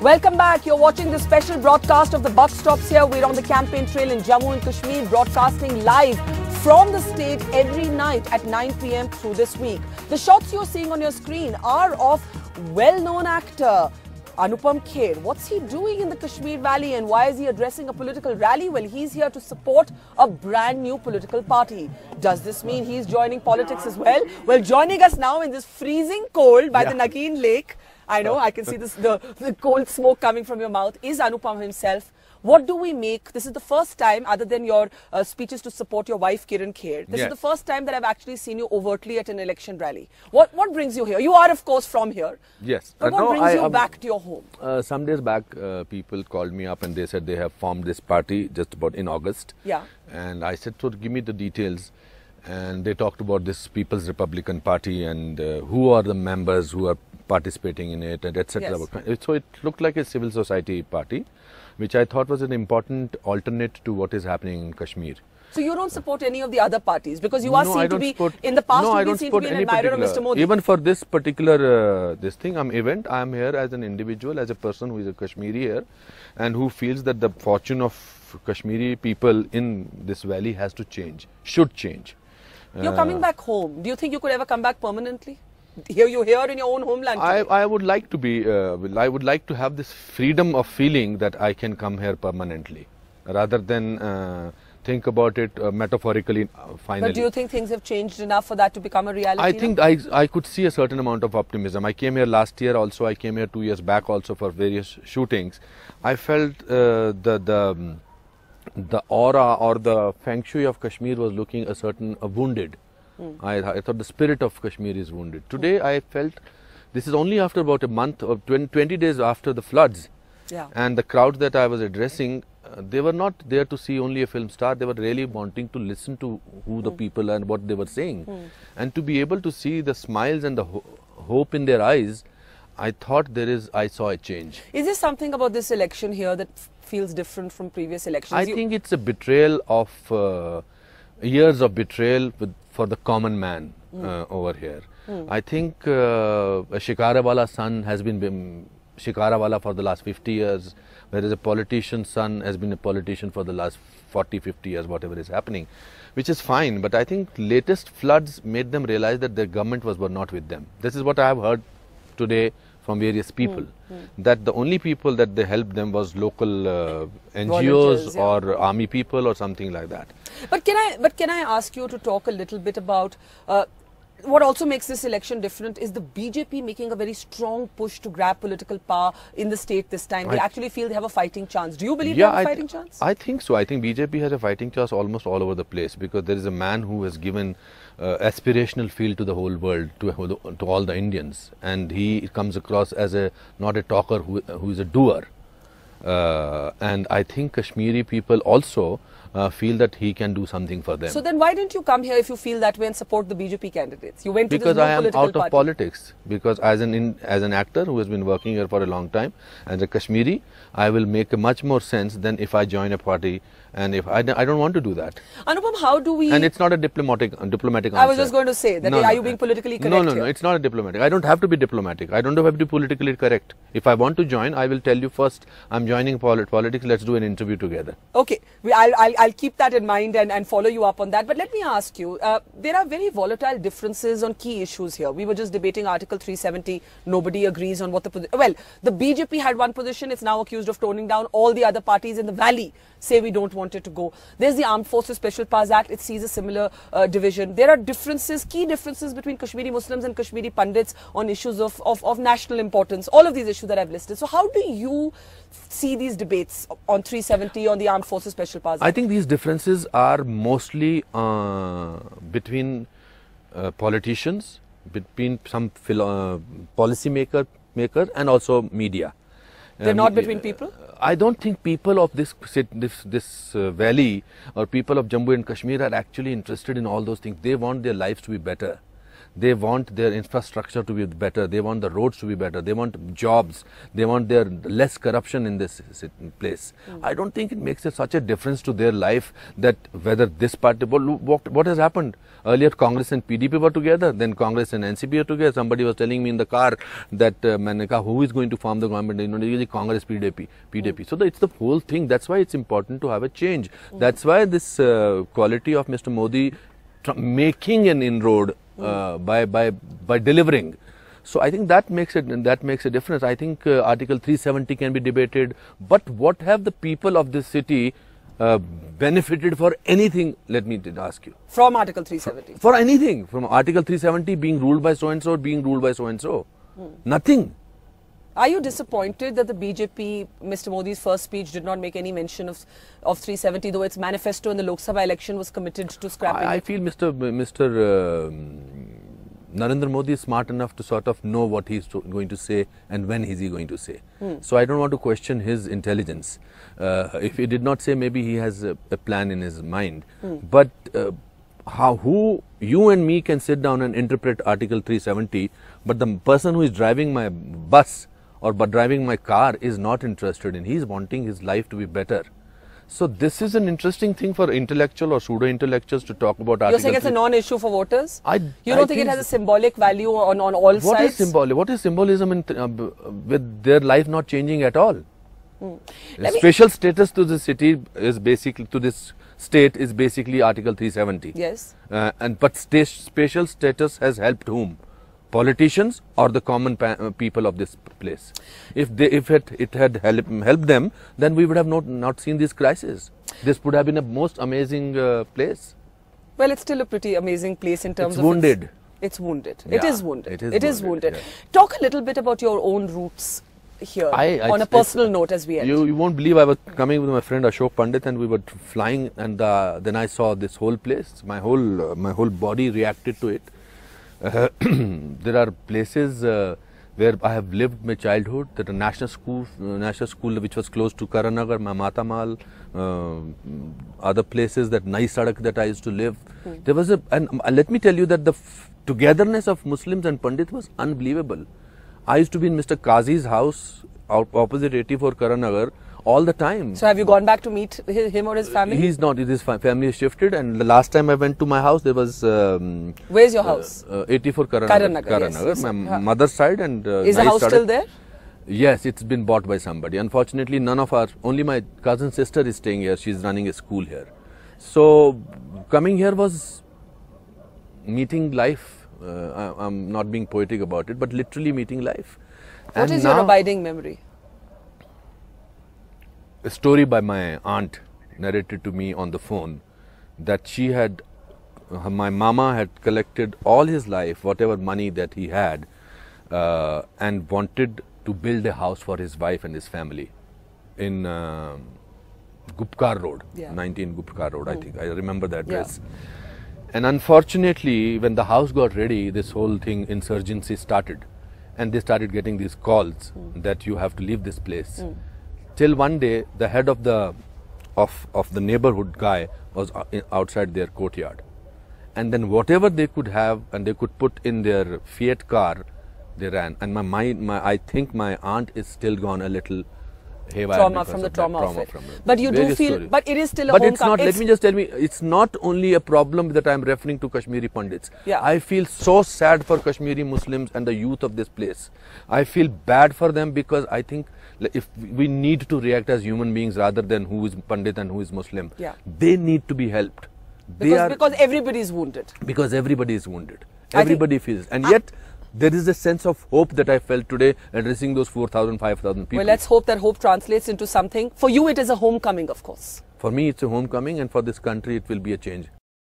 Welcome back. You're watching the special broadcast of the Buck Stops here. We're on the campaign trail in Jammu and Kashmir, broadcasting live from the state every night at 9 p.m. through this week. The shots you're seeing on your screen are of well-known actor Anupam Kher. What's he doing in the Kashmir Valley and why is he addressing a political rally? Well, he's here to support a brand new political party. Does this mean he's joining politics as well? Well, joining us now in this freezing cold by the Nagin Lake, I know, I can see this, the cold smoke coming from your mouth, is Anupam himself. What do we make? This is the first time, other than your speeches to support your wife, Kiran Kher, this is the first time that I've actually seen you overtly at an election rally. What brings you here? You are, of course, from here. Yes. But what brings you back to your home? Some days back, people called me up and they said they have formed this party just about in August. Yeah. And I said, so give me the details. And they talked about this People's Republican Party and who are the members who are participating in it, and etc. Yes. So it looked like a civil society party, which I thought was an important alternate to what is happening in Kashmir. So you don't support any of the other parties because you are seen to be, in the past, you've been seen to be an admirer of Mr. Modi. Even for this particular event, I am here as an individual, as a person who is a Kashmiri here and who feels that the fortune of Kashmiri people in this valley has to change, should change. You're coming back home. Do you think you could ever come back permanently? You're here in your own homeland today. I would like to be, I would like to have this freedom of feeling that I can come here permanently, rather than think about it metaphorically, finally. But do you think things have changed enough for that to become a reality? I think I could see a certain amount of optimism. I came here last year also, I came here 2 years back also for various shootings. I felt the aura or the feng shui of Kashmir was looking wounded. I thought the spirit of Kashmir is wounded. Today I felt this is only after about a month or 20 days after the floods. Yeah. And the crowd that I was addressing, they were not there to see only a film star. They were really wanting to listen to who the people and what they were saying. And to be able to see the smiles and the hope in their eyes, I thought I saw a change. Is there something about this election here that feels different from previous elections? I think it's a betrayal of years of betrayal for the common man over here. I think a Shikarawala son has been Shikarawala for the last 50 years, whereas a politician's son has been a politician for the last 40, 50 years, whatever is happening, which is fine. But I think latest floods made them realize that their government were not with them. This is what I have heard today from various people, that the only people that they helped them was local NGOs or army people or something like that. But can I ask you to talk a little bit about what also makes this election different is the BJP making a very strong push to grab political power in the state this time. They actually feel they have a fighting chance. Do you believe they have a fighting chance? I think so. I think BJP has a fighting chance almost all over the place, because there is a man who has given aspirational feel to the whole world, to all the Indians, and he comes across as not a talker who is a doer. And I think Kashmiri people also feel that he can do something for them. So then why didn't you come here if you feel that way and support the BJP candidates? You went to because this I am political out of politics. Because as an actor who has been working here for a long time, as a Kashmiri, I will make much more sense than if I join a party. And if I don't want to do that. Anupam, how do we... And it's not a diplomatic answer. I was just going to say that are you being politically correct No, it's not a diplomatic. I don't have to be diplomatic. I don't have to be politically correct. If I want to join, I will tell you first, I'm joining politics, let's do an interview together. Okay, I'll keep that in mind and follow you up on that. But let me ask you, there are very volatile differences on key issues here. We were just debating Article 370. Nobody agrees on what the BJP had one position. It's now accused of toning down. All the other parties in the valley say we don't want it to go. There's the Armed Forces Special Powers Act. It sees a similar division. There are differences, key differences between Kashmiri Muslims and Kashmiri Pandits on issues of national importance. All of these issues that I've listed. So how do you see these debates on 370, on the Armed Forces Special Powers Act? I think these differences are mostly between politicians, between some policy makers and also media. They're not between people? I don't think people of this valley or people of Jammu and Kashmir are actually interested in all those things. They want their lives to be better. They want their infrastructure to be better. They want the roads to be better. They want jobs. They want their less corruption in this place. I don't think it makes such a difference to their life that whether this party, what has happened? Earlier Congress and PDP were together, then Congress and NCP are together. Somebody was telling me in the car that who is going to form the government? You know, usually Congress, PDP. So it's the whole thing. That's why it's important to have a change. That's why this quality of Mr. Modi making an inroad by delivering. So I think that makes a difference. I think Article 370 can be debated, but what have the people of this city benefited for anything? Let me ask you. From Article 370? For anything. From Article 370 being ruled by so-and-so, being ruled by so-and-so. Nothing. Are you disappointed that the BJP, Mr. Modi's first speech did not make any mention of 370, though its manifesto in the Lok Sabha election was committed to scrapping I feel Mr. Narendra Modi is smart enough to sort of know what he's going to say and when is he going to say. So I don't want to question his intelligence. If he did not say, maybe he has a plan in his mind. But who you and me can sit down and interpret Article 370, but the person who is driving my bus or driving my car is not interested in. He's wanting his life to be better. So this is an interesting thing for intellectual or pseudo-intellectuals to talk about. You're saying it's a non-issue for voters? You don't think it has a symbolic value on all sides? What is symbolic? What is symbolism in with their life not changing at all? Special status to the city is basically, to this state is basically Article 370. Yes. But special status has helped whom? Politicians or the common people of this place? If it had helped them, then we would have not seen this crisis. This would have been a most amazing place. Well, it's still a pretty amazing place in terms of wounded. It's wounded. Yeah, it is wounded. It is wounded. Yeah. Talk a little bit about your own roots here on a personal note as we end. You won't believe, I was coming with my friend Ashok Pandit and we were flying, and then I saw this whole place. My whole body reacted to it. There are places where I have lived my childhood. That a national school which was close to Karanagar, Matamal, other places, that Nai Sadak that I used to live. There was and let me tell you that the togetherness of Muslims and Pandit was unbelievable. I used to be in Mr. Qazi's house opposite 84 Karanagar all the time. So have you gone back to meet him or his family? He's not. His family is shifted, and the last time I went to my house, there was... Where's your house? 84 Karanagar. Yes, my mother's side. And is the house still there? Yes, it's been bought by somebody. Unfortunately, only my cousin's sister is staying here. She's running a school here. So coming here was meeting life. I'm not being poetic about it, but literally meeting life. What is your abiding memory? A story by my aunt narrated to me on the phone that my mama had collected all his life, whatever money that he had, and wanted to build a house for his wife and his family in Gupkar Road, 19 Gupkar Road, I think. I remember the address. And unfortunately, when the house got ready, this whole thing, insurgency started. And they started getting these calls that you have to leave this place. Till one day, the head of the neighborhood guy was outside their courtyard, and then whatever they could have and they could put in their Fiat car, they ran. And I think my aunt is still gone a little haywire from the trauma of it. But you do feel, but it is still a homecoming. But it's not. Let me just tell me, it's not only a problem that I'm referring to Kashmiri Pandits. I feel so sad for Kashmiri Muslims and the youth of this place. I feel bad for them because I think if we need to react as human beings rather than who is Pandit and who is Muslim, they need to be helped. Because everybody is wounded. Because everybody is wounded. Everybody feels. And yet, there is a sense of hope that I felt today addressing those 4,000, 5,000 people. Well, let's hope that hope translates into something. For you, it is a homecoming, of course. For me, it's a homecoming, and for this country, it will be a change.